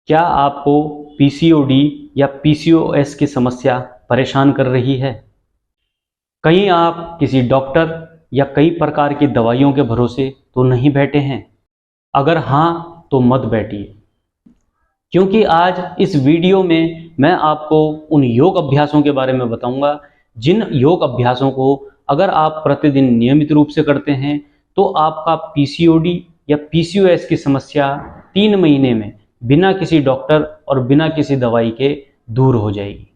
क्या आपको पीसीओडी या पीसीओएस की समस्या परेशान कर रही है? कहीं आप किसी डॉक्टर या कई प्रकार की दवाइयों के भरोसे तो नहीं बैठे हैं? अगर हाँ, तो मत बैठिए, क्योंकि आज इस वीडियो में मैं आपको उन योग अभ्यासों के बारे में बताऊंगा जिन योग अभ्यासों को अगर आप प्रतिदिन नियमित रूप से करते हैं तो आपका पीसीओडी या पीसीओएस की समस्या 3 महीने में बिना किसी डॉक्टर और बिना किसी दवाई के दूर हो जाएगी।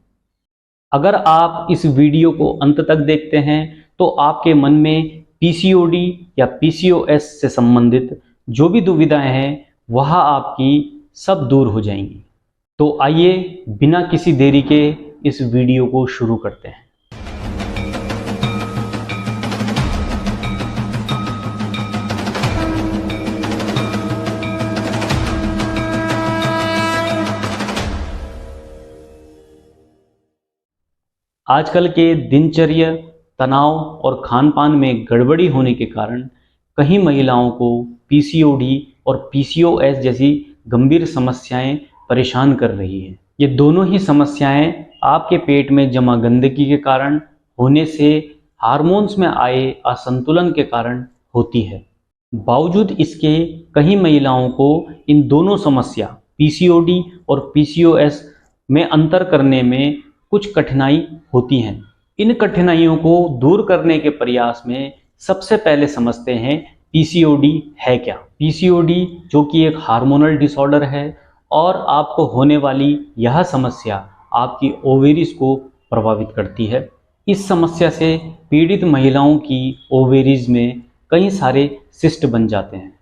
अगर आप इस वीडियो को अंत तक देखते हैं तो आपके मन में पीसीओडी या पीसीओएस से संबंधित जो भी दुविधाएं हैं वह आपकी सब दूर हो जाएंगी। तो आइए बिना किसी देरी के इस वीडियो को शुरू करते हैं। आजकल के दिनचर्या, तनाव और खान पान में गड़बड़ी होने के कारण कई महिलाओं को पीसीओडी और पीसीओएस जैसी गंभीर समस्याएं परेशान कर रही हैं। ये दोनों ही समस्याएं आपके पेट में जमा गंदगी के कारण होने से हार्मोन्स में आए असंतुलन के कारण होती है। बावजूद इसके कई महिलाओं को इन दोनों समस्या पीसीओडी और पीसीओएस में अंतर करने में कुछ कठिनाई होती हैं। इन कठिनाइयों को दूर करने के प्रयास में सबसे पहले समझते हैं पीसीओडी है क्या। पीसीओडी जो कि एक हार्मोनल डिसऑर्डर है और आपको होने वाली यह समस्या आपकी ओवेरीज को प्रभावित करती है। इस समस्या से पीड़ित महिलाओं की ओवेरीज में कई सारे सिस्ट बन जाते हैं।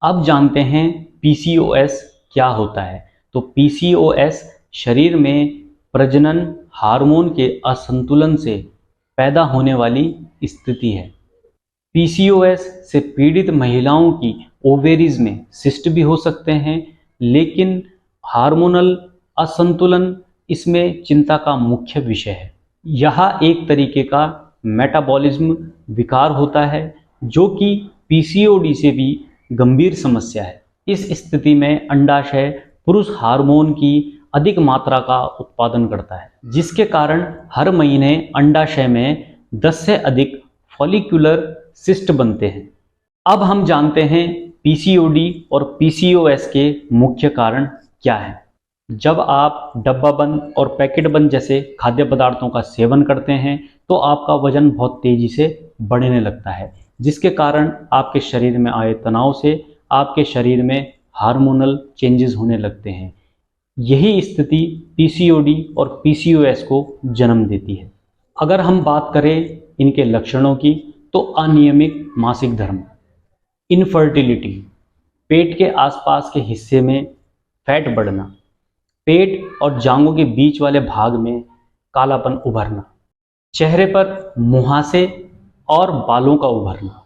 अब जानते हैं पीसीओएस क्या होता है। तो पीसीओएस शरीर में प्रजनन हार्मोन के असंतुलन से पैदा होने वाली स्थिति है। पीसीओएस से पीड़ित महिलाओं की ओवेरीज में सिस्ट भी हो सकते हैं, लेकिन हार्मोनल असंतुलन इसमें चिंता का मुख्य विषय है। यह एक तरीके का मेटाबॉलिज्म विकार होता है जो कि पीसीओडी से भी गंभीर समस्या है। इस स्थिति में अंडाशय पुरुष हार्मोन की अधिक मात्रा का उत्पादन करता है, जिसके कारण हर महीने अंडाशय में 10 से अधिक फॉलिक्यूलर सिस्ट बनते हैं। अब हम जानते हैं पीसीओडी और पीसीओएस के मुख्य कारण क्या है। जब आप डब्बाबंद और पैकेट बंद जैसे खाद्य पदार्थों का सेवन करते हैं तो आपका वजन बहुत तेजी से बढ़ने लगता है, जिसके कारण आपके शरीर में आए तनाव से आपके शरीर में हार्मोनल चेंजेस होने लगते हैं। यही स्थिति पीसीओडी और पीसीओएस को जन्म देती है। अगर हम बात करें इनके लक्षणों की तो अनियमित मासिक धर्म, इनफर्टिलिटी, पेट के आसपास के हिस्से में फैट बढ़ना, पेट और जांघों के बीच वाले भाग में कालापन उभरना, चेहरे पर मुहासे और बालों का उभरना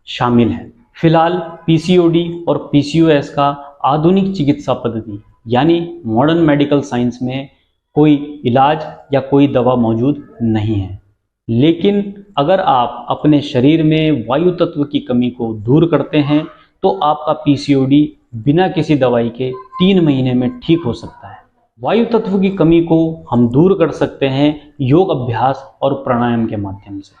शामिल है। फिलहाल पीसीओडी और पीसीओएस का आधुनिक चिकित्सा पद्धति यानी मॉडर्न मेडिकल साइंस में कोई इलाज या कोई दवा मौजूद नहीं है, लेकिन अगर आप अपने शरीर में वायु तत्व की कमी को दूर करते हैं तो आपका पीसीओडी बिना किसी दवाई के 3 महीने में ठीक हो सकता है। वायु तत्व की कमी को हम दूर कर सकते हैं योग अभ्यास और प्राणायाम के माध्यम से।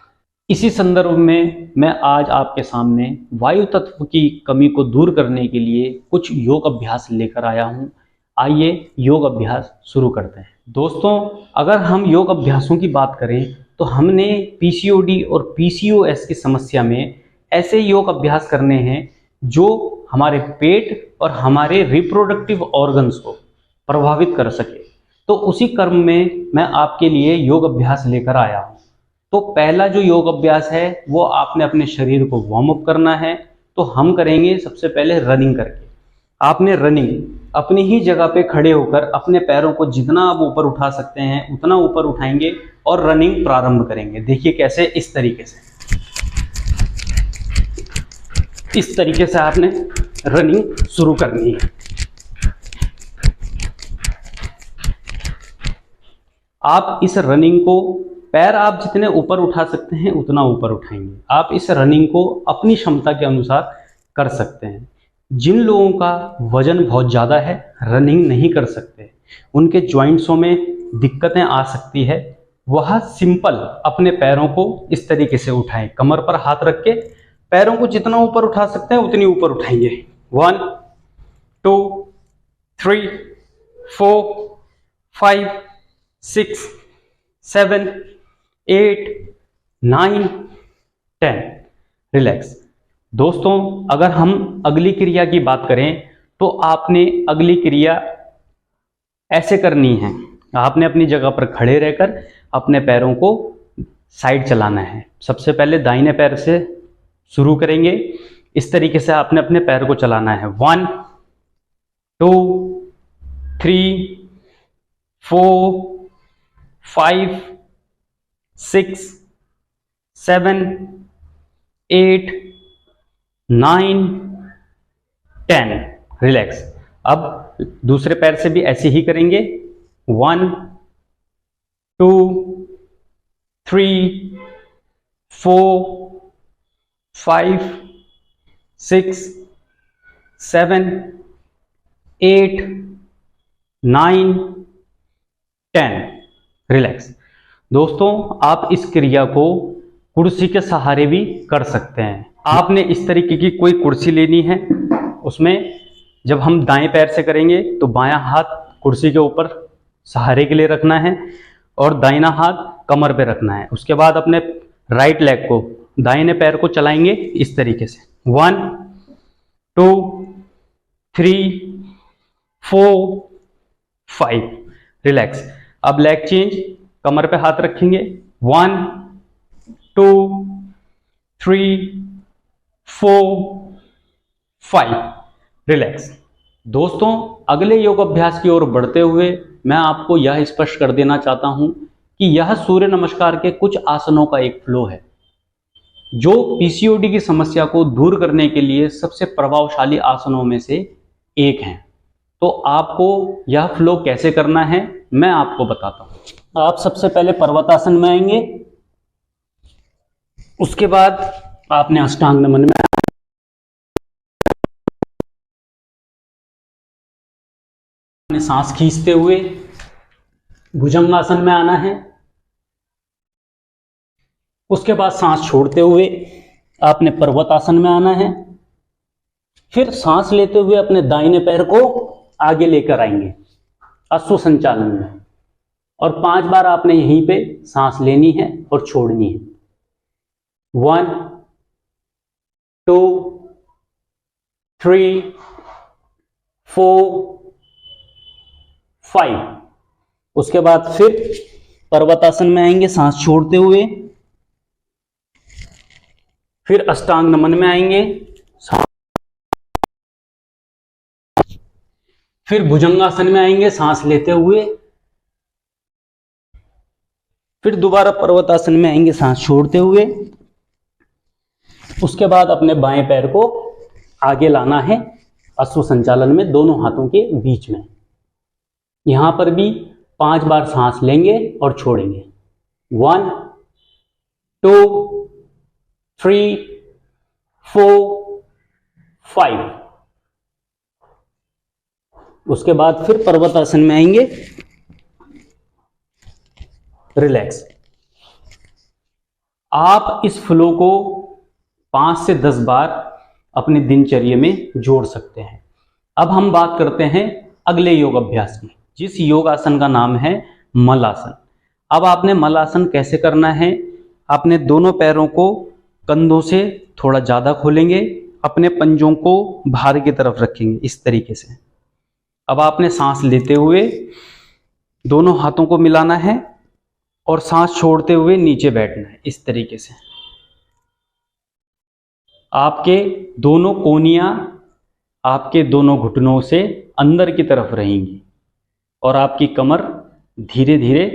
इसी संदर्भ में मैं आज आपके सामने वायु तत्व की कमी को दूर करने के लिए कुछ योग अभ्यास लेकर आया हूँ। आइए योग अभ्यास शुरू करते हैं। दोस्तों, अगर हम योग अभ्यासों की बात करें तो हमने पीसीओडी और पीसीओएस की समस्या में ऐसे योग अभ्यास करने हैं जो हमारे पेट और हमारे रिप्रोडक्टिव ऑर्गन्स को प्रभावित कर सके। तो उसी क्रम में मैं आपके लिए योग अभ्यास लेकर आया हूँ। तो पहला जो योग अभ्यास है वो आपने अपने शरीर को वार्म अप करना है। तो हम करेंगे सबसे पहले रनिंग करके। आपने रनिंग अपनी ही जगह पे खड़े होकर अपने पैरों को जितना आप ऊपर उठा सकते हैं उतना ऊपर उठाएंगे और रनिंग प्रारंभ करेंगे। देखिए कैसे, इस तरीके से, इस तरीके से आपने रनिंग शुरू करनी है। आप इस रनिंग को पैर आप जितने ऊपर उठा सकते हैं उतना ऊपर उठाएंगे। आप इस रनिंग को अपनी क्षमता के अनुसार कर सकते हैं। जिन लोगों का वजन बहुत ज़्यादा है, रनिंग नहीं कर सकते, उनके जॉइंट्सों में दिक्कतें आ सकती है, वह सिंपल अपने पैरों को इस तरीके से उठाएं। कमर पर हाथ रख के पैरों को जितना ऊपर उठा सकते हैं उतनी ऊपर उठाएंगे। 1 2 3 4 5 6 7 8 9 10। रिलैक्स। दोस्तों, अगर हम अगली क्रिया की बात करें तो आपने अगली क्रिया ऐसे करनी है। आपने अपनी जगह पर खड़े रहकर अपने पैरों को साइड चलाना है। सबसे पहले दाहिने पैर से शुरू करेंगे। इस तरीके से आपने अपने पैर को चलाना है। 1 2 3 4 5 6 7 8 9 10। रिलैक्स। अब दूसरे पैर से भी ऐसे ही करेंगे। 1 2 3 4 5 6 7 8 9 10। रिलैक्स। दोस्तों, आप इस क्रिया को कुर्सी के सहारे भी कर सकते हैं। आपने इस तरीके की कोई कुर्सी लेनी है, उसमें जब हम दाएं पैर से करेंगे तो बायां हाथ कुर्सी के ऊपर सहारे के लिए रखना है और दाहिना हाथ कमर पे रखना है। उसके बाद अपने राइट लेग को, दाहिने पैर को चलाएंगे इस तरीके से। 1 2 3 4 5। रिलैक्स। अब लेग चेंज, कमर पे हाथ रखेंगे। 1 2 3 4 5। रिलैक्स। दोस्तों, अगले योग अभ्यास की ओर बढ़ते हुए मैं आपको यह स्पष्ट कर देना चाहता हूं कि यह सूर्य नमस्कार के कुछ आसनों का एक फ्लो है जो पीसीओडी की समस्या को दूर करने के लिए सबसे प्रभावशाली आसनों में से एक है। तो आपको यह फ्लो कैसे करना है मैं आपको बताता हूं। आप सबसे पहले पर्वतासन में आएंगे, उसके बाद आपने अष्टांग नमन में सांस खींचते हुए भुजंगासन में आना है। उसके बाद सांस छोड़ते हुए आपने पर्वतासन में आना है। फिर सांस लेते हुए अपने दाहिने पैर को आगे लेकर आएंगे अश्व संचालन में, और 5 बार आपने यहीं पे सांस लेनी है और छोड़नी है। 1 2 3 4 5। उसके बाद फिर पर्वतासन में आएंगे सांस छोड़ते हुए। फिर अष्टांग नमन में आएंगे, फिर भुजंगासन में आएंगे सांस लेते हुए। फिर दोबारा पर्वतासन में आएंगे सांस छोड़ते हुए। उसके बाद अपने बाएं पैर को आगे लाना है अश्व संचालन में दोनों हाथों के बीच में। यहां पर भी 5 बार सांस लेंगे और छोड़ेंगे। 1 2 3 4 5। उसके बाद फिर पर्वतासन में आएंगे। रिलैक्स। आप इस फ्लो को 5 से 10 बार अपनी दिनचर्या में जोड़ सकते हैं। अब हम बात करते हैं अगले योग अभ्यास की, जिस योगासन का नाम है मलासन। अब आपने मलासन कैसे करना है? आपने दोनों पैरों को कंधों से थोड़ा ज़्यादा खोलेंगे, अपने पंजों को बाहर की तरफ रखेंगे इस तरीके से। अब आपने सांस लेते हुए दोनों हाथों को मिलाना है और सांस छोड़ते हुए नीचे बैठना है इस तरीके से। आपके दोनों कोहनियां आपके दोनों घुटनों से अंदर की तरफ रहेंगी और आपकी कमर धीरे धीरे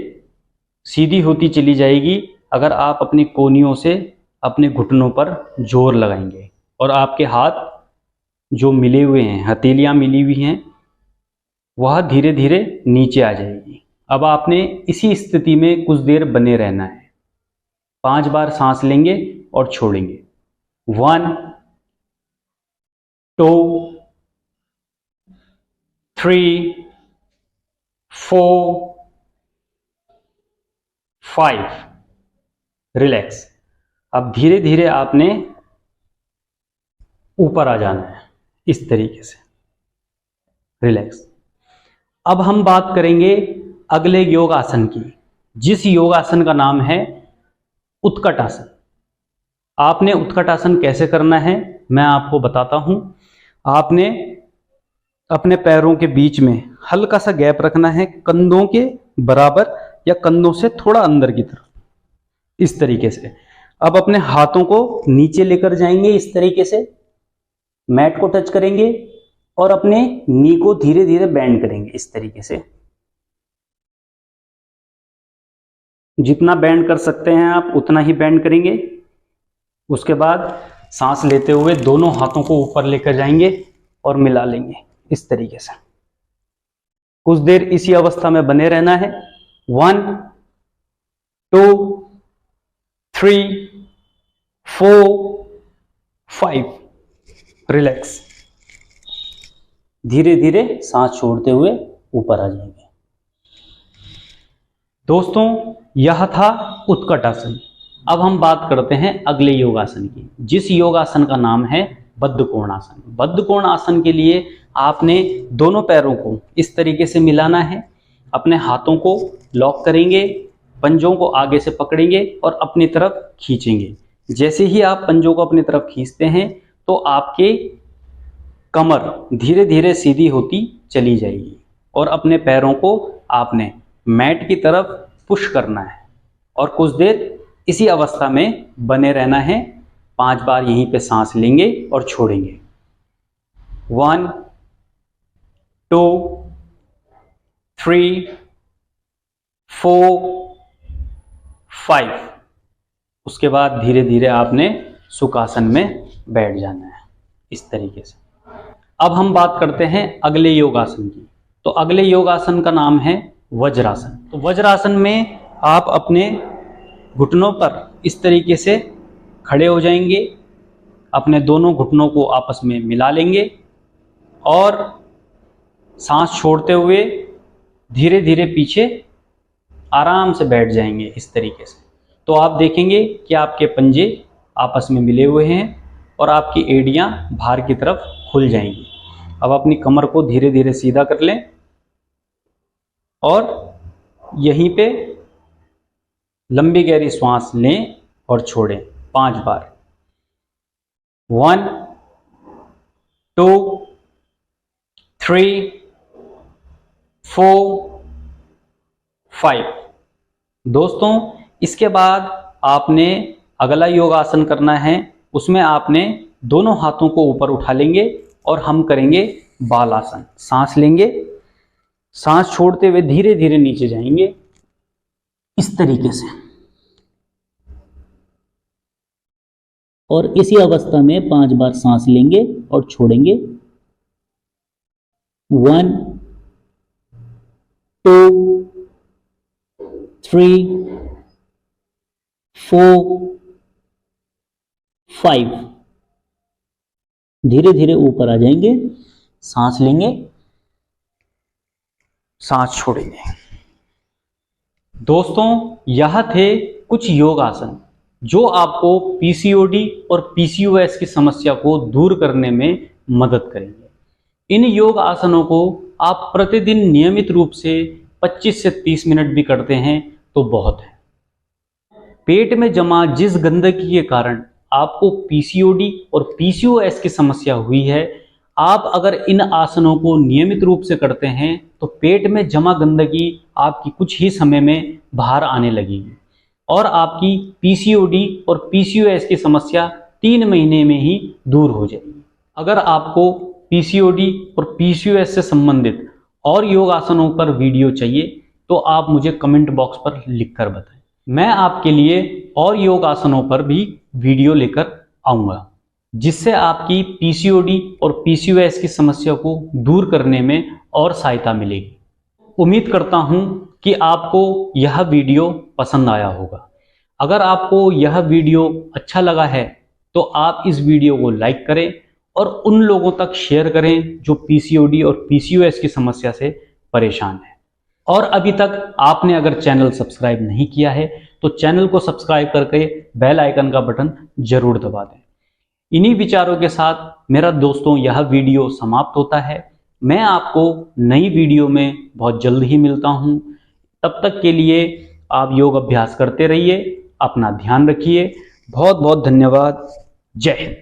सीधी होती चली जाएगी अगर आप अपनी कोहनियों से अपने घुटनों पर जोर लगाएंगे और आपके हाथ जो मिले हुए हैं, हथेलियां मिली हुई हैं, वह धीरे धीरे नीचे आ जाएगी। अब आपने इसी स्थिति में कुछ देर बने रहना है। 5 बार सांस लेंगे और छोड़ेंगे। 1 2 3 4 5। रिलैक्स। अब धीरे धीरे आपने ऊपर आ जाना है इस तरीके से। रिलैक्स। अब हम बात करेंगे अगले योग आसन की, जिस योग आसन का नाम है उत्कट आसन। आपने उत्कट आसन कैसे करना है मैं आपको बताता हूं। आपने अपने पैरों के बीच में हल्का सा गैप रखना है, कंधों के बराबर या कंधों से थोड़ा अंदर की तरफ, इस तरीके से। अब अपने हाथों को नीचे लेकर जाएंगे इस तरीके से, मैट को टच करेंगे और अपने नी को धीरे धीरे बेंड करेंगे इस तरीके से। जितना बेंड कर सकते हैं आप उतना ही बेंड करेंगे। उसके बाद सांस लेते हुए दोनों हाथों को ऊपर लेकर जाएंगे और मिला लेंगे इस तरीके से। कुछ देर इसी अवस्था में बने रहना है। 1 2 3 4 5। रिलैक्स। धीरे धीरे सांस छोड़ते हुए ऊपर आ जाएंगे। दोस्तों, यह था उत्कट आसन। अब हम बात करते हैं अगले योगासन की, जिस योगासन का नाम है बद्धकोण आसन। बद्धकोण आसन के लिए आपने दोनों पैरों को इस तरीके से मिलाना है, अपने हाथों को लॉक करेंगे, पंजों को आगे से पकड़ेंगे और अपनी तरफ खींचेंगे। जैसे ही आप पंजों को अपनी तरफ खींचते हैं तो आपके कमर धीरे धीरे सीधी होती चली जाएगी और अपने पैरों को आपने मैट की तरफ पुश करना है और कुछ देर इसी अवस्था में बने रहना है। 5 बार यहीं पे सांस लेंगे और छोड़ेंगे। 1 2 3 4 5। उसके बाद धीरे धीरे आपने सुखासन में बैठ जाना है इस तरीके से। अब हम बात करते हैं अगले योगासन की। तो अगले योगासन का नाम है वज्रासन। तो वज्रासन में आप अपने घुटनों पर इस तरीके से खड़े हो जाएंगे, अपने दोनों घुटनों को आपस में मिला लेंगे और सांस छोड़ते हुए धीरे धीरे पीछे आराम से बैठ जाएंगे इस तरीके से। तो आप देखेंगे कि आपके पंजे आपस में मिले हुए हैं और आपकी एड़ियां बाहर की तरफ खुल जाएंगी। अब अपनी कमर को धीरे धीरे सीधा कर लें और यहीं पे लंबी गहरी श्वास लें और छोड़ें 5 बार। 1 2 3 4 5। दोस्तों, इसके बाद आपने अगला योगासन करना है। उसमें आपने दोनों हाथों को ऊपर उठा लेंगे और हम करेंगे बालासन। सांस लेंगे, सांस छोड़ते हुए धीरे धीरे नीचे जाएंगे इस तरीके से और इसी अवस्था में 5 बार सांस लेंगे और छोड़ेंगे। 1 2 3 4 5। धीरे धीरे ऊपर आ जाएंगे, सांस लेंगे, सांस छोड़ेंगे। दोस्तों, यह थे कुछ योग आसन जो आपको पीसीओडी और पीसीओएस की समस्या को दूर करने में मदद करेंगे। इन योग आसनों को आप प्रतिदिन नियमित रूप से 25 से 30 मिनट भी करते हैं तो बहुत है। पेट में जमा जिस गंदगी के कारण आपको पीसीओडी और पीसीओएस की समस्या हुई है, आप अगर इन आसनों को नियमित रूप से करते हैं तो पेट में जमा गंदगी आपकी कुछ ही समय में बाहर आने लगेगी और आपकी पीसीओडी और पीसीओएस की समस्या 3 महीने में ही दूर हो जाएगी। अगर आपको पीसीओडी और पीसीओएस से संबंधित और योग आसनों पर वीडियो चाहिए तो आप मुझे कमेंट बॉक्स पर लिखकर बताएं। मैं आपके लिए और योग आसनों पर भी वीडियो लेकर आऊँगा, जिससे आपकी पीसीओडी और पीसीओएस की समस्या को दूर करने में और सहायता मिलेगी। उम्मीद करता हूं कि आपको यह वीडियो पसंद आया होगा। अगर आपको यह वीडियो अच्छा लगा है तो आप इस वीडियो को लाइक करें और उन लोगों तक शेयर करें जो पीसीओडी और पीसीओएस की समस्या से परेशान है। और अभी तक आपने अगर चैनल सब्सक्राइब नहीं किया है तो चैनल को सब्सक्राइब करके बेल आइकन का बटन जरूर दबा दें। इन्हीं विचारों के साथ मेरा दोस्तों यह वीडियो समाप्त होता है। मैं आपको नई वीडियो में बहुत जल्द ही मिलता हूं। तब तक के लिए आप योग अभ्यास करते रहिए, अपना ध्यान रखिए। बहुत बहुत धन्यवाद। जय हिंद।